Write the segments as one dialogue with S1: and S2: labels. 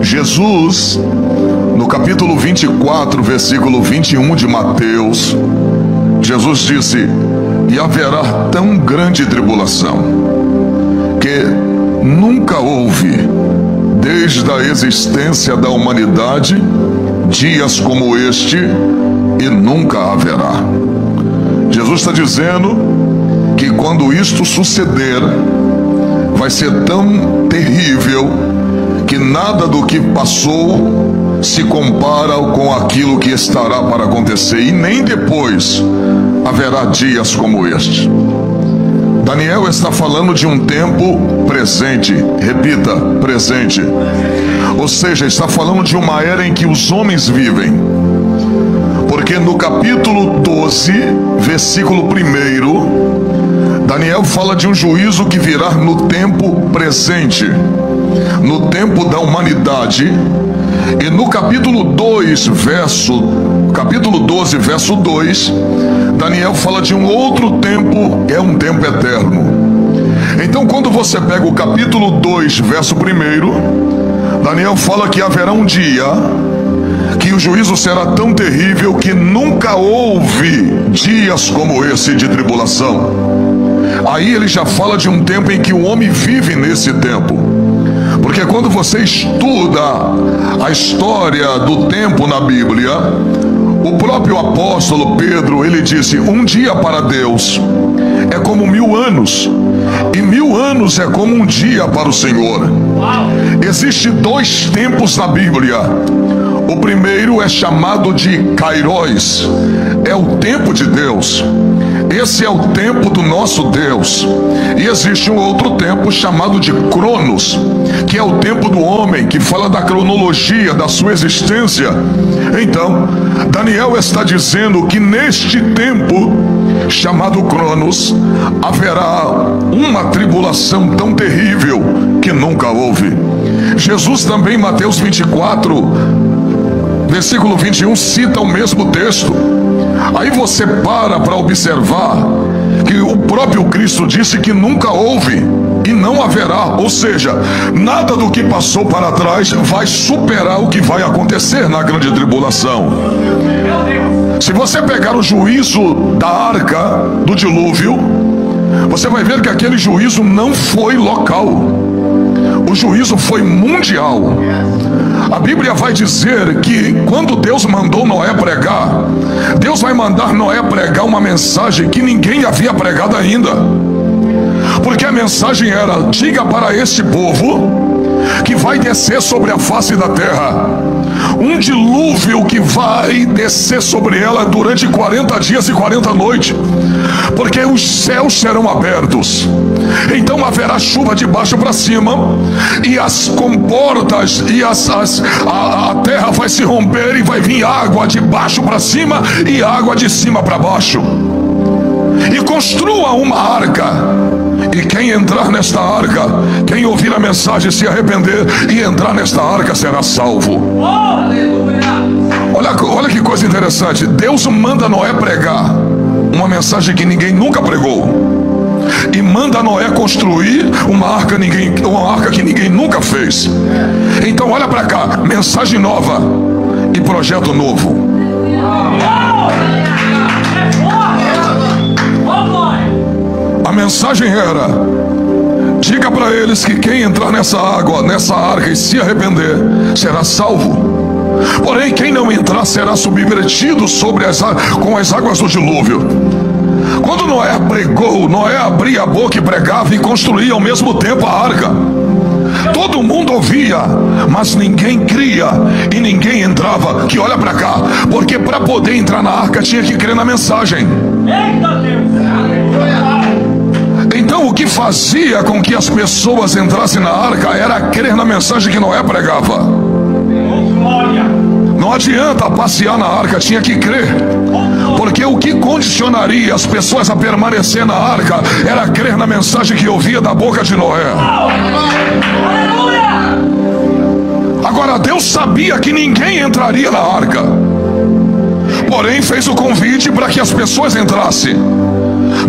S1: Jesus, no capítulo 24, versículo 21 de Mateus, Jesus disse: e haverá tão grande tribulação que nunca houve, desde a existência da humanidade, dias como este, e nunca haverá. Jesus está dizendo que quando isto suceder, vai ser tão terrível que nada do que passou se compara com aquilo que estará para acontecer, e nem depois haverá dias como este. Daniel está falando de um tempo presente, repita, presente. Ou seja, está falando de uma era em que os homens vivem. Porque no capítulo 12, versículo 1, Daniel fala de um juízo que virá no tempo presente, no tempo da humanidade. E no capítulo 12, verso 2, Daniel fala de um outro tempo, é um tempo eterno. Então, quando você pega o capítulo 2, verso 1, Daniel fala que haverá um dia que o juízo será tão terrível que nunca houve dias como esse de tribulação. Aí ele já fala de um tempo em que o homem vive nesse tempo. Porque quando você estuda a história do tempo na Bíblia, o próprio apóstolo Pedro, ele disse: um dia para Deus é como 1000 anos, e 1000 anos é como um dia para o Senhor. Existem 2 tempos na Bíblia. O primeiro é chamado de Kairos, é o tempo de Deus. Esse é o tempo do nosso Deus. E existe um outro tempo chamado de Cronos, que é o tempo do homem, que fala da cronologia da sua existência. Então, Daniel está dizendo que neste tempo chamado Cronos haverá uma tribulação tão terrível que nunca houve. Jesus também, em Mateus 24, versículo 21, cita o mesmo texto. Aí você para observar que o próprio Cristo disse que nunca houve e não haverá. Ou seja, nada do que passou para trás vai superar o que vai acontecer na grande tribulação. Se você pegar o juízo da arca do dilúvio, você vai ver que aquele juízo não foi local. O juízo foi mundial. A Bíblia vai dizer que quando Deus mandou Noé pregar, Deus vai mandar Noé pregar uma mensagem que ninguém havia pregado ainda. Porque a mensagem era: diga para este povo que vai descer sobre a face da terra um dilúvio que vai descer sobre ela durante 40 dias e 40 noites, porque os céus serão abertos, então haverá chuva de baixo para cima, e as comportas e a terra vai se romper, e vai vir água de baixo para cima e água de cima para baixo. E construa uma arca, e quem entrar nesta arca, quem ouvir a mensagem, se arrepender e entrar nesta arca, será salvo. Olha que coisa interessante. Deus manda Noé pregar uma mensagem que ninguém nunca pregou, e manda Noé construir uma arca que ninguém nunca fez. Então olha para cá, mensagem nova e projeto novo. A mensagem era: diga para eles que quem entrar nessa arca e se arrepender, será salvo. Porém, quem não entrar será submergido com as águas do dilúvio. Quando Noé pregou, Noé abria a boca e pregava e construía ao mesmo tempo a arca. Todo mundo ouvia, mas ninguém cria e ninguém entrava. Que olha para cá, porque para poder entrar na arca tinha que crer na mensagem. Eita Deus! Então o que fazia com que as pessoas entrassem na arca era crer na mensagem que Noé pregava. Não adianta passear na arca, tinha que crer. Porque o que condicionaria as pessoas a permanecer na arca era crer na mensagem que ouvia da boca de Noé. Agora Deus sabia que ninguém entraria na arca, porém fez o convite para que as pessoas entrassem.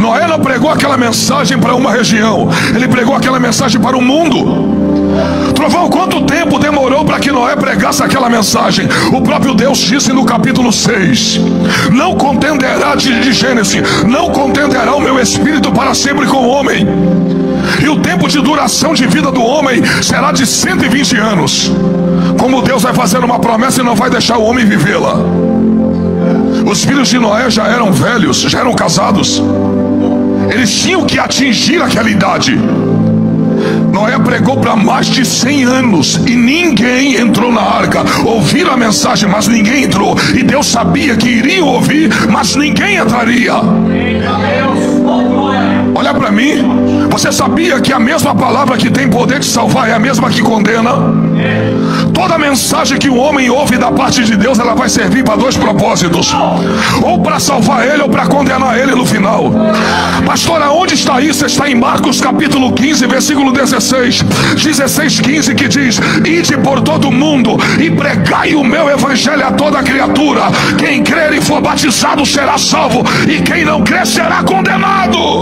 S1: Noé não pregou aquela mensagem para uma região, ele pregou aquela mensagem para o mundo. Trovão, quanto tempo demorou para que Noé pregasse aquela mensagem, o próprio Deus disse no capítulo 6: não contenderá, de Gênesis, não contenderá o meu espírito para sempre com o homem, e o tempo de duração de vida do homem será de 120 anos. Como Deus vai fazer uma promessa e não vai deixar o homem vivê-la. Os filhos de Noé já eram velhos, já eram casados, eles tinham que atingir aquela idade. Noé pregou para mais de 100 anos e ninguém entrou na arca. Ouviram a mensagem, mas ninguém entrou. E Deus sabia que iriam ouvir, mas ninguém entraria. Olha para mim, você sabia que a mesma palavra que tem poder de salvar é a mesma que condena? Toda mensagem que o homem ouve da parte de Deus, ela vai servir para dois propósitos: ou para salvar ele, ou para condenar ele no final. Pastor, aonde está isso? Está em Marcos capítulo 15, versículo 16:15, que diz: ide por todo o mundo e pregai o meu evangelho a toda criatura. Quem crer e for batizado será salvo, e quem não crer será condenado.